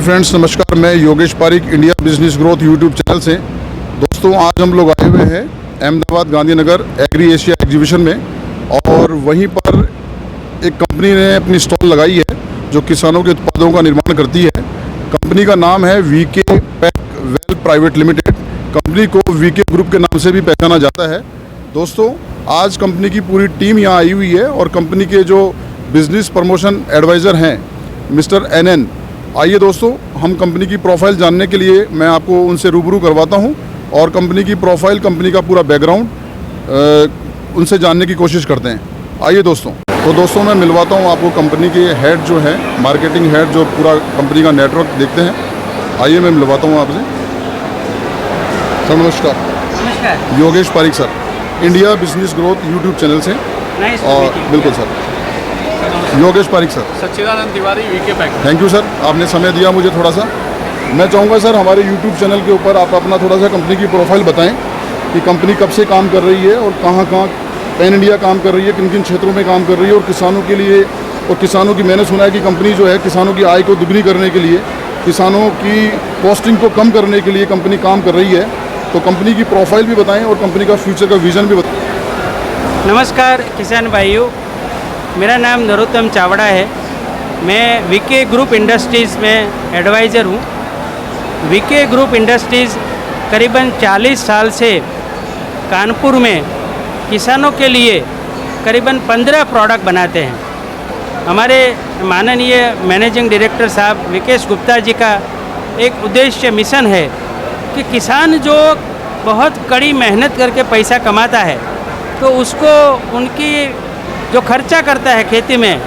Friends नमस्कार, मैं Yogesh Pareek India business growth YouTube channel से। दोस्तों आज हम लोग आए हुए हैं Ahmedabad Gandhinagar Agri Asia exhibition में, और वहीं पर एक कंपनी ने अपनी स्टॉल लगाई है जो किसानों के उत्पादों का निर्माण करती है। कंपनी का नाम है वीके पैकवेल प्राइवेट लिमिटेड। कंपनी को वीके ग्रुप के नाम से भी पहचाना जाता है। दोस्तों आज कंपनी की पूरी टीम यहाँ आई हुई है और कंपनी के जो बिजनेस प्रमोशन एडवाइज़र हैं मिस्टर NN, आइए दोस्तों हम कंपनी की प्रोफाइल जानने के लिए मैं आपको उनसे रूबरू करवाता हूं और कंपनी की प्रोफाइल, कंपनी का पूरा बैकग्राउंड उनसे जानने की कोशिश करते हैं। आइए दोस्तों। तो दोस्तों मैं मिलवाता हूं आपको कंपनी के हेड जो है, मार्केटिंग हेड जो पूरा कंपनी का नेटवर्क देखते हैं। आइए मैं मिलवाता हूँ आपसे। सर नमस्कार। नमस्कार। Yogesh Pareek sir, India business growth YouTube channel से। और बिल्कुल sir, Yogesh Pareek sir. Sachchidanand Tiwari VK Pack. Thank you sir, आपने समय दिया मुझे थोड़ा सा। मैं चाहूँगा सर हमारे यूट्यूब चैनल के ऊपर आप अपना थोड़ा सा कंपनी की प्रोफाइल बताएं कि कंपनी कब से काम कर रही है और कहाँ कहाँ पैन इंडिया काम कर रही है, किन किन क्षेत्रों में काम कर रही है, और किसानों के लिए, और किसानों की, मैंने सुना है कि कंपनी जो है किसानों की आय को दुगनी करने के लिए, किसानों की कॉस्टिंग को कम करने के लिए कंपनी काम कर रही है। तो कंपनी की प्रोफाइल भी बताएँ और कंपनी का फ्यूचर का विज़न भी बताएँ। नमस्कार किसान भाइयों, मेरा नाम नरोत्तम चावड़ा है। मैं वीके ग्रुप इंडस्ट्रीज़ में एडवाइज़र हूँ। वीके ग्रुप इंडस्ट्रीज़ करीबन 40 साल से कानपुर में किसानों के लिए करीबन 15 प्रोडक्ट बनाते हैं। हमारे माननीय मैनेजिंग डायरेक्टर साहब विकेश गुप्ता जी का एक उद्देश्य मिशन है कि किसान जो बहुत कड़ी मेहनत करके पैसा कमाता है तो उसको उनकी जो खर्चा करता है खेती में,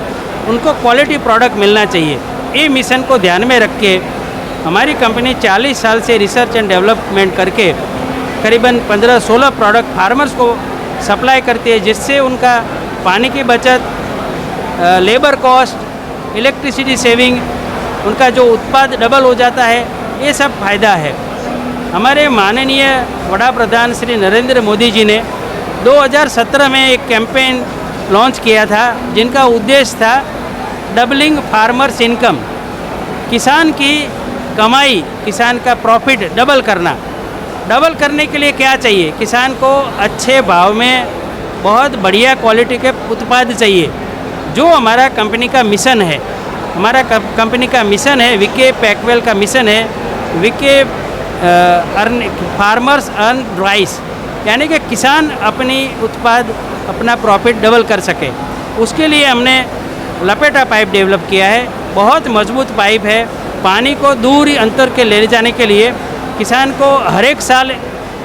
उनको क्वालिटी प्रोडक्ट मिलना चाहिए। ये मिशन को ध्यान में रख के हमारी कंपनी 40 साल से रिसर्च एंड डेवलपमेंट करके करीबन 15-16 प्रोडक्ट फार्मर्स को सप्लाई करती है, जिससे उनका पानी की बचत, लेबर कॉस्ट, इलेक्ट्रिसिटी सेविंग, उनका जो उत्पाद डबल हो जाता है, ये सब फायदा है। हमारे माननीय वड़ा प्रधान श्री नरेंद्र मोदी जी ने 2017 में एक कैंपेन लॉन्च किया था जिनका उद्देश्य था डबलिंग फार्मर्स इनकम, किसान की कमाई, किसान का प्रॉफिट डबल करना। डबल करने के लिए क्या चाहिए? किसान को अच्छे भाव में बहुत बढ़िया क्वालिटी के उत्पाद चाहिए, जो हमारा कंपनी का मिशन है। हमारा कंपनी का मिशन है, वीके पैकवेल का मिशन है, वीके फार्मर्स अर्न राइस, यानी कि किसान अपनी उत्पाद, अपना प्रॉफिट डबल कर सके। उसके लिए हमने लपेटा पाइप डेवलप किया है। बहुत मजबूत पाइप है। पानी को दूर अंतर के ले जाने के लिए किसान को हर एक साल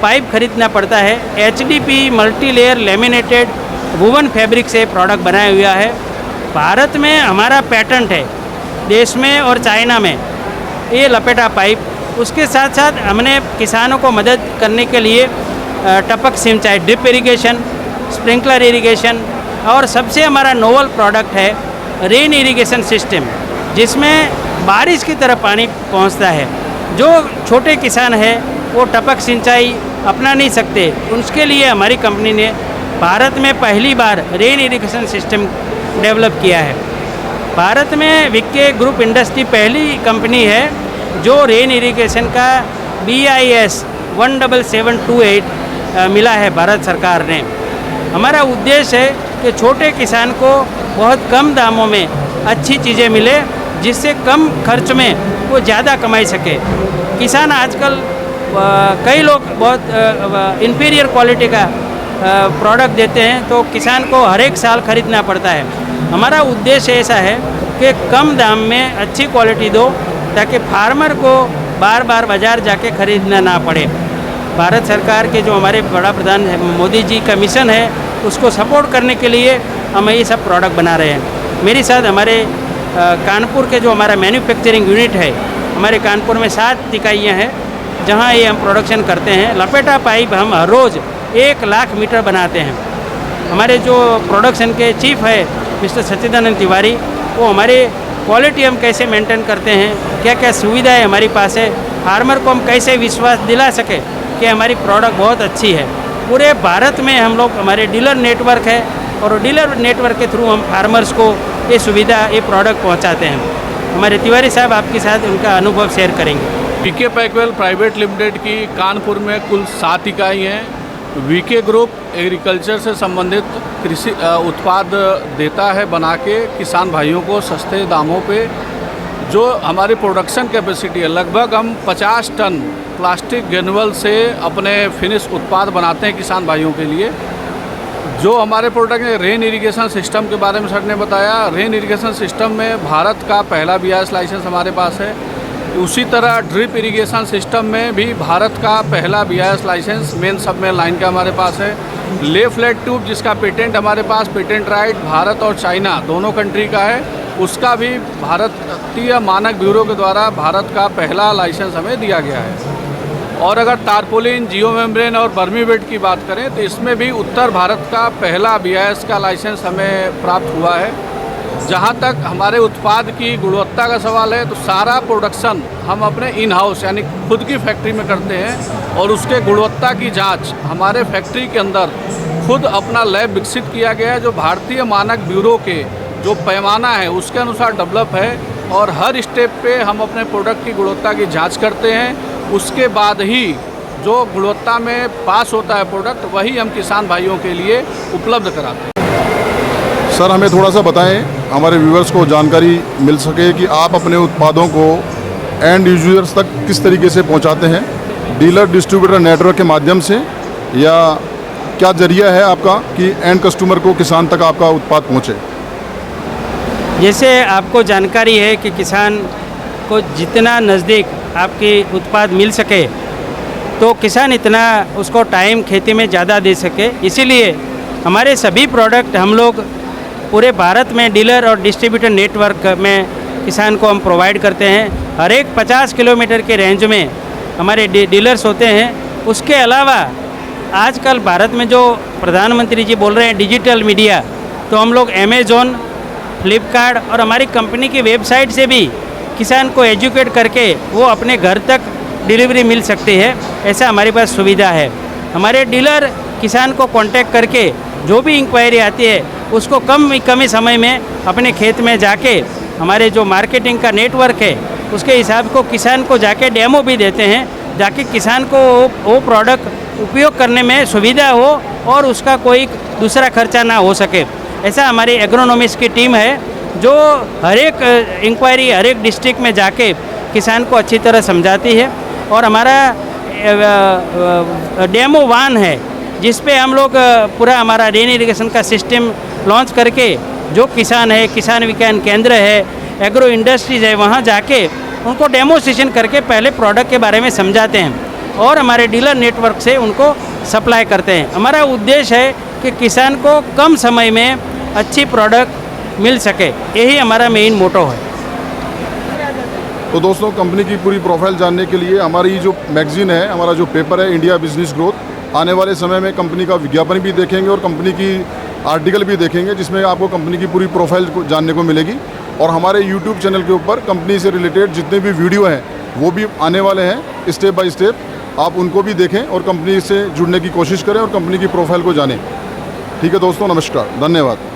पाइप खरीदना पड़ता है। HDP multi layer laminated woven fabric से प्रोडक्ट बनाया हुआ है। भारत में हमारा पैटेंट है, देश में और चाइना में, ये लपेटा पाइप। उसके साथ साथ हमने किसानों को मदद करने के लिए टपक सिंचाई, ड्रिप इरिगेशन, स्प्रिंकलर इरिगेशन, और सबसे हमारा नोवल प्रोडक्ट है रेन इरिगेशन सिस्टम, जिसमें बारिश की तरह पानी पहुंचता है। जो छोटे किसान हैं वो टपक सिंचाई अपना नहीं सकते, उसके लिए हमारी कंपनी ने भारत में पहली बार रेन इरिगेशन सिस्टम डेवलप किया है। भारत में वीके ग्रुप इंडस्ट्री पहली कंपनी है जो रेन इरिगेशन का BIS 17728 मिला है भारत सरकार ने। हमारा उद्देश्य है कि छोटे किसान को बहुत कम दामों में अच्छी चीज़ें मिले, जिससे कम खर्च में वो ज़्यादा कमाई सके। किसान आजकल कई लोग बहुत इन्फीरियर क्वालिटी का प्रोडक्ट देते हैं, तो किसान को हर एक साल खरीदना पड़ता है। हमारा उद्देश्य ऐसा है कि कम दाम में अच्छी क्वालिटी दो, ताकि फार्मर को बार बार बाज़ार जाके खरीदना ना पड़े। भारत सरकार के जो हमारे बड़ा प्रधान मोदी जी का मिशन है, उसको सपोर्ट करने के लिए हम ये सब प्रोडक्ट बना रहे हैं। मेरे साथ हमारे कानपुर के जो हमारा मैन्युफैक्चरिंग यूनिट है, हमारे कानपुर में 7 इकाइयाँ हैं जहाँ ये हम प्रोडक्शन करते हैं। लपेटा पाइप हम हर रोज़ 1 लाख मीटर बनाते हैं। हमारे जो प्रोडक्शन के चीफ है मिस्टर सच्चिदानंद तिवारी, वो हमारे क्वालिटी हम कैसे मेंटेन करते हैं, क्या क्या सुविधाएँ हमारी पास है, फार्मर को हम कैसे विश्वास दिला सके कि हमारी प्रोडक्ट बहुत अच्छी है। पूरे भारत में हम लोग, हमारे डीलर नेटवर्क है, और डीलर नेटवर्क के थ्रू हम फार्मर्स को ये सुविधा, ये प्रोडक्ट पहुंचाते हैं। हमारे तिवारी साहब आपके साथ उनका अनुभव शेयर करेंगे। वीके पैकवेल प्राइवेट लिमिटेड की कानपुर में कुल 7 इकाई हैं। वीके ग्रुप एग्रीकल्चर से संबंधित कृषि उत्पाद देता है बना के किसान भाइयों को सस्ते दामों पे। जो हमारी प्रोडक्शन कैपेसिटी है, लगभग हम 50 टन प्लास्टिक ग्रेनुअल से अपने फिनिश उत्पाद बनाते हैं किसान भाइयों के लिए। जो हमारे प्रोडक्ट है, रेन इरिगेशन सिस्टम के बारे में सर ने बताया। रेन इरिगेशन सिस्टम में भारत का पहला BIS लाइसेंस हमारे पास है। उसी तरह ड्रिप इरिगेशन सिस्टम में भी भारत का पहला BIS लाइसेंस मेन सब में लाइन का हमारे पास है। ले फ्लैट ट्यूब जिसका पेटेंट हमारे पास, पेटेंट राइट भारत और चाइना दोनों कंट्री का है, उसका भी भारतीय मानक ब्यूरो के द्वारा भारत का पहला लाइसेंस हमें दिया गया है। और अगर टारपोलिन, जियो मेम्ब्रेन और बर्मीवेट की बात करें तो इसमें भी उत्तर भारत का पहला BIS का लाइसेंस हमें प्राप्त हुआ है। जहाँ तक हमारे उत्पाद की गुणवत्ता का सवाल है तो सारा प्रोडक्शन हम अपने इन हाउस यानी खुद की फैक्ट्री में करते हैं और उसके गुणवत्ता की जांच हमारे फैक्ट्री के अंदर खुद अपना लैब विकसित किया गया है, जो भारतीय मानक ब्यूरो के जो पैमाना है उसके अनुसार डेवलप है। और हर स्टेप पे हम अपने प्रोडक्ट की गुणवत्ता की जांच करते हैं। उसके बाद ही जो गुणवत्ता में पास होता है प्रोडक्ट, वही हम किसान भाइयों के लिए उपलब्ध कराते हैं। सर हमें थोड़ा सा बताएं, हमारे व्यूअर्स को जानकारी मिल सके कि आप अपने उत्पादों को एंड यूजर्स तक किस तरीके से पहुंचाते हैं, डीलर डिस्ट्रीब्यूटर नेटवर्क के माध्यम से, या क्या जरिया है आपका कि एंड कस्टमर को, किसान तक आपका उत्पाद पहुंचे? जैसे आपको जानकारी है कि किसान को जितना नज़दीक आपके उत्पाद मिल सके तो किसान इतना उसको टाइम खेती में ज़्यादा दे सके, इसीलिए हमारे सभी प्रोडक्ट हम लोग पूरे भारत में डीलर और डिस्ट्रीब्यूटर नेटवर्क में किसान को हम प्रोवाइड करते हैं। हर एक 50 किलोमीटर के रेंज में हमारे डीलर्स होते हैं। उसके अलावा आजकल भारत में जो प्रधानमंत्री जी बोल रहे हैं डिजिटल मीडिया, तो हम लोग अमेज़ॉन, फ्लिपकार्ट और हमारी कंपनी की वेबसाइट से भी किसान को एजुकेट करके वो अपने घर तक डिलीवरी मिल सकती है, ऐसा हमारे पास सुविधा है। हमारे डीलर किसान को कांटेक्ट करके जो भी इंक्वायरी आती है उसको कम ही समय में अपने खेत में जाके हमारे जो मार्केटिंग का नेटवर्क है उसके हिसाब को किसान को जाके डेमो भी देते हैं, जाके किसान को वो प्रोडक्ट उपयोग करने में सुविधा हो और उसका कोई दूसरा खर्चा ना हो सके। ऐसा हमारी एग्रोनॉमिस्ट की टीम है जो हर एक इंक्वायरी हर एक डिस्ट्रिक्ट में जाके किसान को अच्छी तरह समझाती है। और हमारा डेमो वान है जिस पे हम लोग पूरा हमारा रेन इरिगेशन का सिस्टम लॉन्च करके जो किसान है, किसान विज्ञान केंद्र है, एग्रो इंडस्ट्रीज़ है, वहाँ जाके उनको डेमोस्ट्रेशन करके पहले प्रोडक्ट के बारे में समझाते हैं और हमारे डीलर नेटवर्क से उनको सप्लाई करते हैं। हमारा उद्देश्य है कि किसान को कम समय में अच्छी प्रोडक्ट मिल सके, यही हमारा मेन मोटो है। तो दोस्तों, कंपनी की पूरी प्रोफाइल जानने के लिए हमारी जो मैगजीन है, हमारा जो पेपर है इंडिया बिजनेस ग्रोथ, आने वाले समय में कंपनी का विज्ञापन भी देखेंगे और कंपनी की आर्टिकल भी देखेंगे जिसमें आपको कंपनी की पूरी प्रोफाइल को जानने को मिलेगी। और हमारे यूट्यूब चैनल के ऊपर कंपनी से रिलेटेड जितने भी वीडियो हैं वो भी आने वाले हैं, स्टेप बाय स्टेप आप उनको भी देखें और कंपनी से जुड़ने की कोशिश करें और कंपनी की प्रोफाइल को जानें। ठीक है दोस्तों, नमस्कार, धन्यवाद।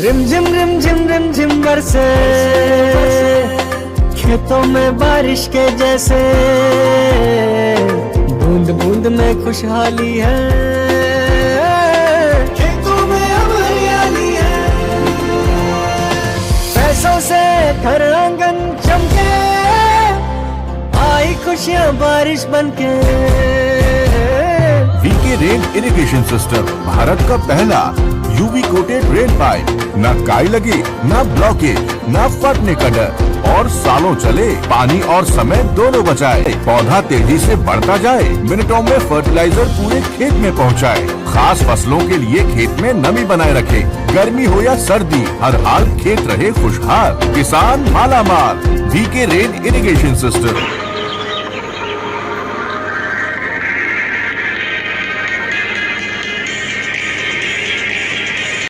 रिम झिम बरसे खेतों में बारिश के जैसे, बूंद बूंद में खुशहाली है, खेतों में अब हरियाली है, पैसों से घर आंगन चमके, आई खुशियां बारिश बनके। VK rain irrigation system Bharat का पहला यूवी कोटेड रेन पाइप, ना काई लगे, ना ब्लॉकेज, ना फटने का डर। और सालों चले, पानी और समय दोनों बचाए, पौधा तेजी से बढ़ता जाए, मिनटों में फर्टिलाइजर पूरे खेत में पहुंचाए, खास फसलों के लिए खेत में नमी बनाए रखे, गर्मी हो या सर्दी, हर हाल खेत रहे खुशहाल, किसान माला माल। VK rain irrigation system.